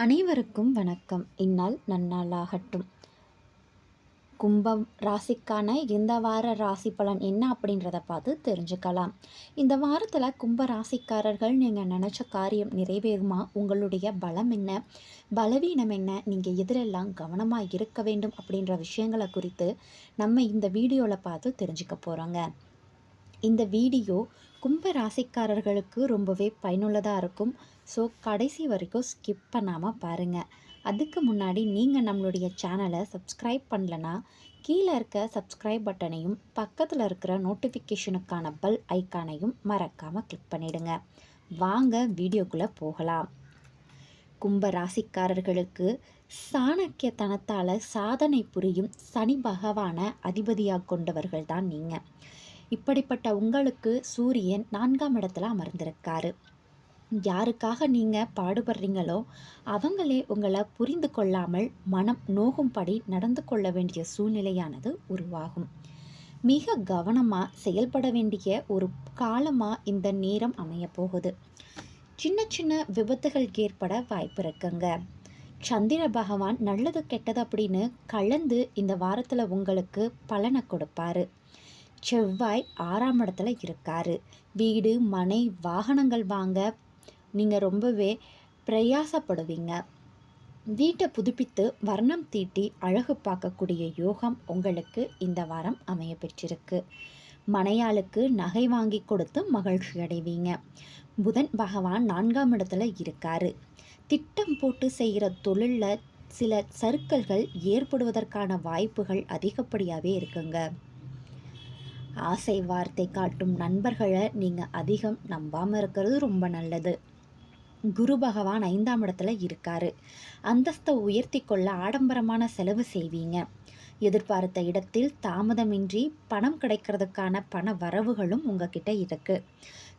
அனைவருக்கும் வணக்கம். இந்நாள் நன்னாளாகட்டும். கும்பம் ராசிக்கான இந்த வார ராசி பலன் என்ன அப்படின்றத பார்த்து தெரிஞ்சுக்கலாம். இந்த வாரத்தில் கும்ப ராசிக்காரர்கள் நீங்கள் நினச்ச காரியம் நிறைவேறுமா? உங்களுடைய பலம் என்ன, பலவீனம் என்ன, நீங்கள் எதிரெல்லாம் கவனமாக இருக்க வேண்டும் அப்படின்ற விஷயங்களை குறித்து நம்ம இந்த வீடியோவில் பார்த்து தெரிஞ்சுக்க போகிறோங்க. இந்த வீடியோ கும்ப ராசிக்காரர்களுக்கு ரொம்பவே பயனுள்ளதாக இருக்கும். ஸோ கடைசி வரைக்கும் ஸ்கிப் பண்ணாமல் பாருங்கள். அதுக்கு முன்னாடி நீங்கள் நம்மளுடைய சேனலை சப்ஸ்கிரைப் பண்ணலன்னா கீழே இருக்க சப்ஸ்கிரைப் பட்டனையும் பக்கத்தில் இருக்கிற நோட்டிஃபிகேஷனுக்கான பெல் ஐக்கானையும் மறக்காமல் கிளிக் பண்ணிவிடுங்க. வாங்க வீடியோக்குள்ளே போகலாம். கும்ப ராசிக்காரர்களுக்கு சாணக்கியத்தனத்தால் சாதனை புரியும் சனி பகவான அதிபதியாக கொண்டவர்கள் தான் நீங்கள். இப்படிப்பட்ட உங்களுக்கு சூரியன் 4ஆம் இடத்துல அமர்ந்திருக்காரு. யாருக்காக நீங்கள் பாடுபடுறீங்களோ அவங்களே உங்களை புரிந்து கொள்ளாமல் மனம் நோகும்படி நடந்து கொள்ள வேண்டிய சூழ்நிலையானது உருவாகும். மிக கவனமாக செயல்பட வேண்டிய ஒரு காலமாக இந்த நேரம் அமைய போகுது. சின்ன சின்ன விபத்துகள் ஏற்பட வாய்ப்பு இருக்குங்க. சந்திர பகவான் நல்லது கெட்டது அப்படின்னு கலந்து இந்த வாரத்தில் உங்களுக்கு பலனை கொடுப்பாரு. செவ்வாய் 6ஆம் இடத்துல இருக்காரு. வீடு, மனை, வாகனங்கள் வாங்க நீங்கள் ரொம்பவே பிரயாசப்படுவீங்க. வீட்டை புதுப்பித்து வர்ணம் தீட்டி அழகு பார்க்கக்கூடிய யோகம் உங்களுக்கு இந்த வாரம் அமைய பெற்றிருக்கு. மனையாளுக்கு நகை வாங்கி கொடுத்து மகிழ்ச்சி அடைவீங்க. புதன் பகவான் 4ஆம் இடத்துல இருக்காரு. திட்டம் போட்டு செய்கிற தொழிலில் சில சறுக்கல்கள் ஏற்படுவதற்கான வாய்ப்புகள் அதிகப்படியாகவே இருக்குங்க. ஆசை வார்த்தை காட்டும் நண்பர்களை நீங்கள் அதிகம் நம்பாமல் இருக்கிறது ரொம்ப நல்லது. குரு பகவான் 5ஆம் இடத்துல இருக்காரு. அந்தஸ்தை உயர்த்தி கொள்ள ஆடம்பரமான செலவு செய்வீங்க. எதிர்பார்த்த இடத்தில் தாமதமின்றி பணம் கிடைக்கிறதுக்கான பண வரவுகளும் உங்ககிட்ட இருக்கு.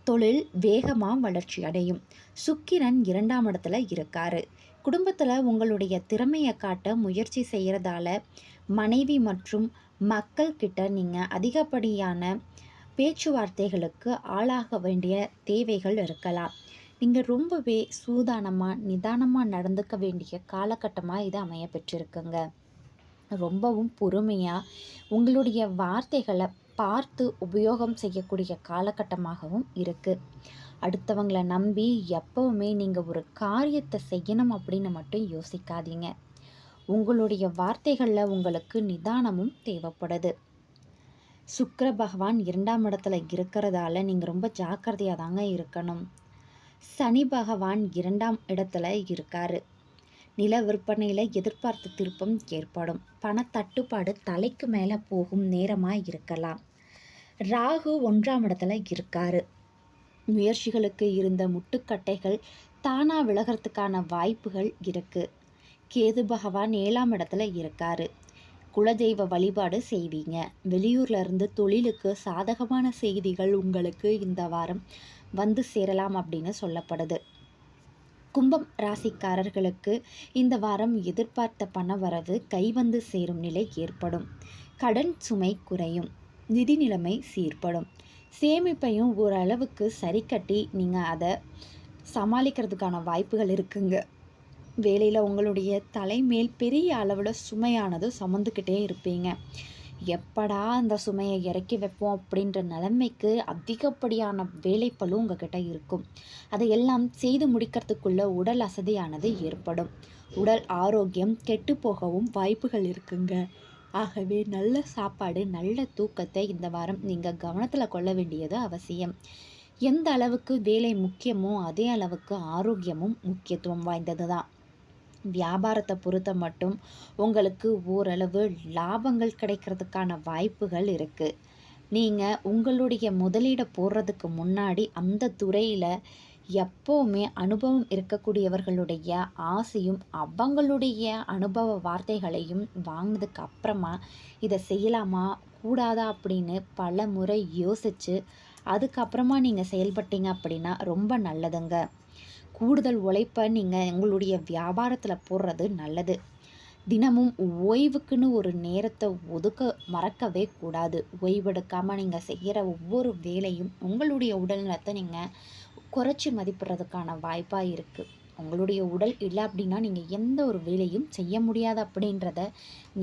தொழில் வேகமாக வளர்ச்சி அடையும். சுக்கிரன் 2ஆம் இடத்துல இருக்காரு. குடும்பத்தில் உங்களுடைய திறமையை காட்ட முயற்சி செய்கிறதால மனைவி மற்றும் மக்கள் கிட்ட நீங்கள் அதிகப்படியான பேச்சுவார்த்தைகளுக்கு ஆளாக வேண்டிய தேவைகள் இருக்கலாம். நீங்கள் ரொம்பவே சூதானமாக நிதானமாக நடந்துக்க வேண்டிய காலகட்டமாக இது அமைய பெற்றிருக்குங்க. ரொம்பவும் பொறுமையாக உங்களுடைய வார்த்தைகளை பார்த்து உபயோகம் செய்யக்கூடிய காலகட்டமாகவும் இருக்குது. அடுத்தவங்களை நம்பி எப்பவுமே நீங்கள் ஒரு காரியத்தை செய்யணும் அப்படின்னு மட்டும் யோசிக்காதீங்க. உங்களுடைய வார்த்தைகளில் உங்களுக்கு நிதானமும் தேவைப்படுது. சுக்கிர பகவான் 2ஆம் இடத்துல இருக்கிறதால நீங்கள் ரொம்ப ஜாக்கிரதையாக தாங்க இருக்கணும். சனி பகவான் 2ஆம் இடத்துல இருக்காரு. நில விற்பனையில் எதிர்பார்த்த திருப்பம் ஏற்படும். பணத்தட்டுப்பாடு தலைக்கு மேலே போகும் நேரமாக இருக்கலாம். ராகு 1ஆம் இடத்துல இருக்காரு. முயற்சிகளுக்கு இருந்த முட்டுக்கட்டைகள் தானாக விலகிறதுக்கான வாய்ப்புகள் இருக்குது. கேது பகவான் 7ஆம் இடத்துல இருக்காரு. குலதெய்வ வழிபாடு செய்வீங்க. வெளியூர்ல இருந்து தொழிலுக்கு சாதகமான செய்திகள் உங்களுக்கு இந்த வாரம் வந்து சேரலாம் அப்படின்னு சொல்லப்படுது. கும்பம் ராசிக்காரர்களுக்கு இந்த வாரம் எதிர்பார்த்த பண வரவு கைவந்து சேரும் நிலை ஏற்படும். கடன் சுமை குறையும். நிதி நிலைமை சீர்படும். சேமிப்பையும் ஓரளவுக்கு சரி கட்டி நீங்கள் அதை சமாளிக்கிறதுக்கான வாய்ப்புகள் இருக்குங்க. வேலையில் உங்களுடைய தலைமேல் பெரிய அளவில் சுமையானது சுமந்துக்கிட்டே இருப்பீங்க. எப்படா அந்த சுமையை இறக்கி வைப்போம் அப்படின்ற நிலைமைக்கு அதிகப்படியான வேலைப்பளு உங்ககிட்ட இருக்கும். அதையெல்லாம் செய்து முடிக்கிறதுக்குள்ள உடல் அசதியானது ஏற்படும். உடல் ஆரோக்கியம் கெட்டு போகவும் வாய்ப்புகள் இருக்குங்க. ஆகவே நல்ல சாப்பாடு, நல்ல தூக்கத்தை இந்த வாரம் நீங்கள் கவனத்தில் கொள்ள வேண்டியது அவசியம். எந்த அளவுக்கு வேலை முக்கியமோ அதே அளவுக்கு ஆரோக்கியமும் முக்கியத்துவம் வாய்ந்தது தான். வியாபாரத்தை பொறுத்த மட்டும் உங்களுக்கு ஓரளவு லாபங்கள் கிடைக்கிறதுக்கான வாய்ப்புகள் இருக்குது. நீங்கள் உங்களுடைய முதலீடை போடுறதுக்கு முன்னாடி அந்த துறையில் எப்போவுமே அனுபவம் இருக்கக்கூடியவர்களுடைய ஆசையும் அவங்களுடைய அனுபவ வார்த்தைகளையும் வாங்கினதுக்கு அப்புறமா இதை செய்யலாமா கூடாதா அப்படின்னு பல முறை யோசித்து அதுக்கப்புறமா நீங்கள் செயல்பட்டீங்க அப்படின்னா ரொம்ப நல்லதுங்க. கூடுதல் உழைப்பை நீங்கள் உங்களுடைய வியாபாரத்தில் போடுறது நல்லது. தினமும் ஓய்வுக்குன்னு ஒரு நேரத்தை ஒதுக்க மறக்கவே கூடாது. ஓய்வெடுக்காமல் நீங்கள் செய்கிற ஒவ்வொரு வேலையும் உங்களுடைய உடல்நலத்தை நீங்கள் குறைச்சி மதிப்பிடுறதுக்கான வாய்ப்பாக இருக்குது. உங்களுடைய உடல் இல்லை அப்படின்னா நீங்கள் எந்த ஒரு வேலையும் செய்ய முடியாது அப்படின்றத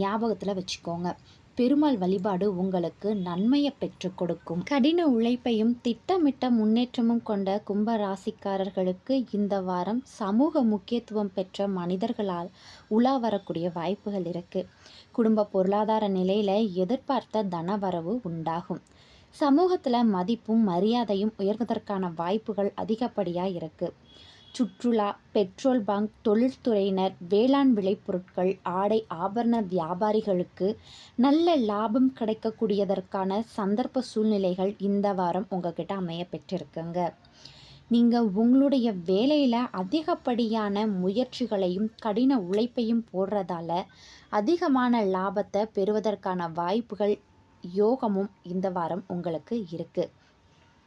ஞாபகத்தில் வச்சுக்கோங்க. பெருமாள் வழிபாடு உங்களுக்கு நன்மையை பெற்றுக் கொடுக்கும். கடின உழைப்பையும் திட்டமிட்ட முன்னேற்றமும் கொண்ட கும்ப ராசிக்காரர்களுக்கு இந்த வாரம் சமூக முக்கியத்துவம் பெற்ற மனிதர்களால் உலா வரக்கூடிய வாய்ப்புகள் இருக்கு. குடும்ப பொருளாதார நிலையில எதிர்பார்த்த தனவரவு உண்டாகும். சமூகத்தில் மதிப்பும் மரியாதையும் உயர்வதற்கான வாய்ப்புகள் அதிகப்படியாக இருக்குது. சுற்றுலா, பெட்ரோல் பங்க், தொழில்துறையினர், வேளாண் விளைபொருட்கள், ஆடை ஆபரண வியாபாரிகளுக்கு நல்ல லாபம் கிடைக்கக்கூடியதற்கான சந்தர்ப்ப சூழ்நிலைகள் இந்த வாரம் உங்ககிட்ட அமைய பெற்றிருக்குங்க. நீங்கள் உங்களுடைய வேலையில் அதிகப்படியான முயற்சிகளையும் கடின உழைப்பையும் போடுறதால அதிகமான லாபத்தை பெறுவதற்கான வாய்ப்புகள் யோகமும் இந்த வாரம் உங்களுக்கு இருக்குது.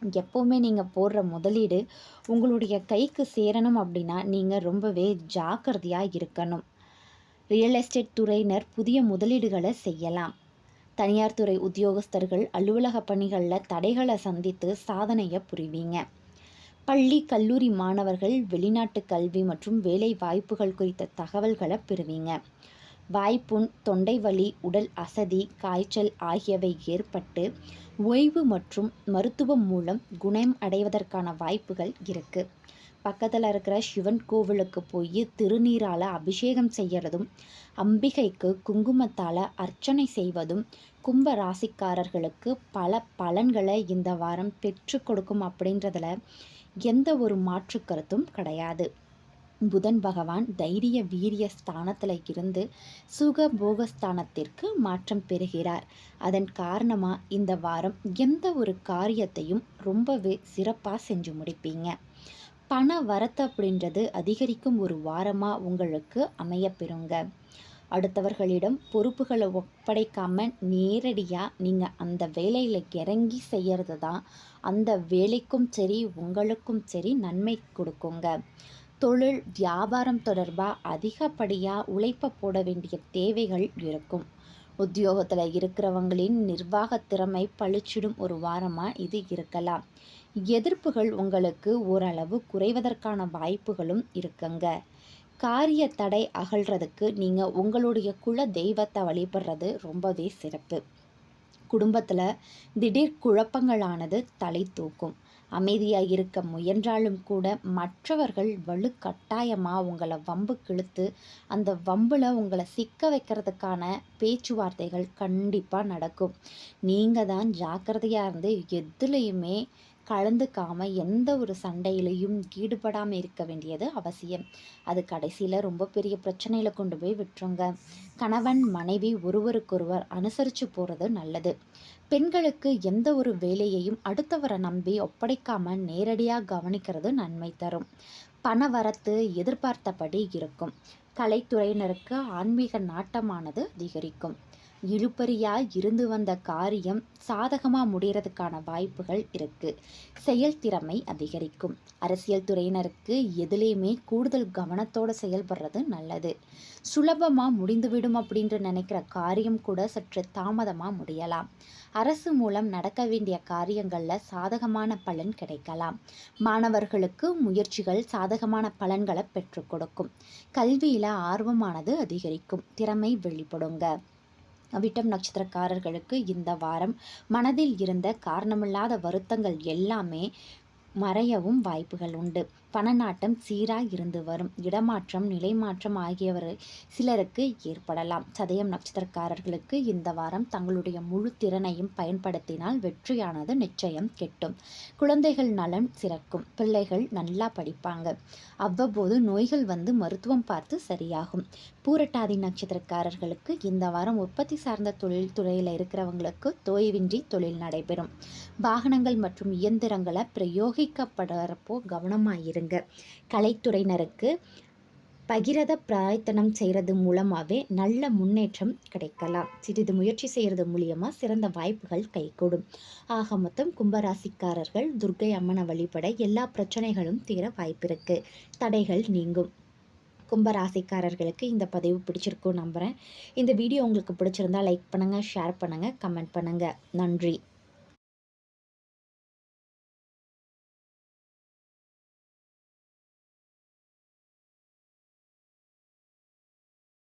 எப்போவுமே நீங்கள் போடுற முதலீடு உங்களுடைய கைக்கு சேரணும் அப்படின்னா நீங்கள் ரொம்பவே ஜாக்கிரதையாக இருக்கணும். ரியல் எஸ்டேட் துறையினர் புதிய முதலீடுகளை செய்யலாம். தனியார் துறை உத்தியோகஸ்தர்கள் அலுவலக பணிகளில் தடைகளை சந்தித்து சாதனையை புரிவீங்க. பள்ளி கல்லூரி மாணவர்கள் வெளிநாட்டு கல்வி மற்றும் வேலை வாய்ப்புகள் குறித்த தகவல்களை பெறுவீங்க. வாய்ப்புண், தொண்டை வலி, உடல் அசதி, காய்ச்சல் ஆகியவை ஏற்பட்டு ஓய்வு மற்றும் மருத்துவம் மூலம் குணம் அடைவதற்கான வாய்ப்புகள் இருக்குது. பக்கத்தில் இருக்கிற சிவன் கோவிலுக்கு போய் திருநீரால் அபிஷேகம் செய்கிறதும் அம்பிகைக்கு குங்குமத்தால் அர்ச்சனை செய்வதும் கும்ப ராசிக்காரர்களுக்கு பல பலன்களை இந்த வாரம் பெற்று கொடுக்கும் அப்படின்றதுல எந்த ஒரு மாற்று கருத்தும் கிடையாது. புதன் பகவான் தைரிய வீரிய ஸ்தானத்தில் இருந்து சுக போகஸ்தானத்திற்கு மாற்றம் பெறுகிறார். அதன் காரணமாக இந்த வாரம் எந்த ஒரு காரியத்தையும் ரொம்பவே சிறப்பாக செஞ்சு முடிப்பீங்க. பண வரத்து அப்படின்றது அதிகரிக்கும் ஒரு வாரமாக உங்களுக்கு அமையப்பெறுங்க. அடுத்தவர்களிடம் பொறுப்புகளை ஒப்படைக்காமல் நேரடியாக நீங்கள் அந்த வேலையில் இறங்கி செய்கிறது தான் அந்த வேலைக்கும் சரி உங்களுக்கும் சரி நன்மை கொடுக்குங்க. தொழில் வியாபாரம் தொடர்பாக அதிகப்படியாக உழைப்பை போட வேண்டிய தேவைகள் இருக்கும். உத்தியோகத்தில் இருக்கிறவங்களின் நிர்வாக திறமை பளிச்சிடும் ஒரு வாரமாக இது இருக்கலாம். எதிர்ப்புகள் உங்களுக்கு ஓரளவு குறைவதற்கான வாய்ப்புகளும் இருக்குங்க. காரிய தடை அகழ்றதுக்கு நீங்கள் உங்களுடைய குல தெய்வத்தை வழிபடுறது ரொம்பவே சிறப்பு. குடும்பத்தில் திடீர் குழப்பங்களானது தலை தூக்கும். அமைதியாக இருக்க முயன்றாலும் கூட மற்றவர்கள் வலுக்கட்டாயமாக உங்களை வம்பு கிழுத்து அந்த வம்பில் உங்களை சிக்க வைக்கிறதுக்கான பேச்சுவார்த்தைகள் கண்டிப்பாக நடக்கும். நீங்கள் தான் ஜாக்கிரதையாக இருந்து எதுலேயுமே கலந்துக்காமல் எந்த ஒரு சண்டையிலையும் ஈடுபடாமல் இருக்க வேண்டியது அவசியம். அது கடைசியில் ரொம்ப பெரிய பிரச்சனையில் கொண்டு போய் விட்டுருங்க. கணவன் மனைவி ஒருவருக்கொருவர் அனுசரித்து போகிறது நல்லது. பெண்களுக்கு எந்த ஒரு வேலையையும் அடுத்தவரை நம்பி ஒப்படைக்காமல் நேரடியாக கவனிக்கிறது நன்மை தரும். பண வரத்து எதிர்பார்த்தபடி இருக்கும். கலைத்துறையினருக்கு ஆன்மீக நாட்டமானது அதிகரிக்கும். இழுபறியாய் இருந்து வந்த காரியம் சாதகமாக முடிகிறதுக்கான வாய்ப்புகள் இருக்குது. செயல்திறமை அதிகரிக்கும். அரசியல் துறையினருக்கு எதுலேயுமே கூடுதல் கவனத்தோடு செயல்படுறது நல்லது. சுலபமாக முடிந்துவிடும் அப்படின்ட்டு நினைக்கிற காரியம் கூட சற்று தாமதமாக முடியலாம். அரசு மூலம் நடக்க வேண்டிய காரியங்களில் சாதகமான பலன் கிடைக்கலாம். மாணவர்களுக்கு முயற்சிகள் சாதகமான பலன்களை பெற்றுக் கொடுக்கும். கல்வியில் ஆர்வமானது அதிகரிக்கும். திறமை வெளிப்படுங்க. அவிட்டம் நட்சத்திரக்காரர்களுக்கு இந்த வாரம் மனதில் இருந்த காரணமில்லாத வருத்தங்கள் எல்லாமே மறையவும் வாய்ப்புகள் உண்டு. பணநாட்டம் சீராக இருந்து வரும். இடமாற்றம் நிலைமாற்றம் ஆகியவை சிலருக்கு ஏற்படலாம். சதயம் நட்சத்திரக்காரர்களுக்கு இந்த வாரம் தங்களுடைய முழு திறனையும் பயன்படுத்தினால் வெற்றியானது நிச்சயம் கிட்டும். குழந்தைகள் நலன் சிறக்கும். பிள்ளைகள் நல்லா படிப்பாங்க. அவ்வப்போது நோய்கள் வந்து மருத்துவம் பார்த்து சரியாகும். பூரட்டாதி நட்சத்திரக்காரர்களுக்கு இந்த வாரம் உற்பத்தி சார்ந்த தொழில் துறையில் இருக்கிறவங்களுக்கு தோய்வின்றி தொழில் நடைபெறும். வாகனங்கள் மற்றும் இயந்திரங்களை பிரயோகிக்கப்படுறப்போ கவனமாயிருங்க. கலைத்துறையினருக்கு பகிரத பிரார்த்தனம் செய்கிறது மூலமாகவே நல்ல முன்னேற்றம் கிடைக்கலாம். சிறிது முயற்சி செய்கிறது மூலியமாக சிறந்த வாய்ப்புகள் கைகூடும். ஆக மொத்தம் கும்பராசிக்காரர்கள் துர்க்கை அம்மனை வழிபட எல்லா பிரச்சனைகளும் தீர வாய்ப்பிருக்கு. தடைகள் நீங்கும். கும்பராசிக்காரர்களுக்கு இந்த பதிவு பிடிச்சிருக்கும் நம்புகிறேன். இந்த வீடியோ உங்களுக்கு பிடிச்சிருந்தா லைக் பண்ணுங்கள், ஷேர் பண்ணுங்கள், கமெண்ட் பண்ணுங்கள். நன்றி.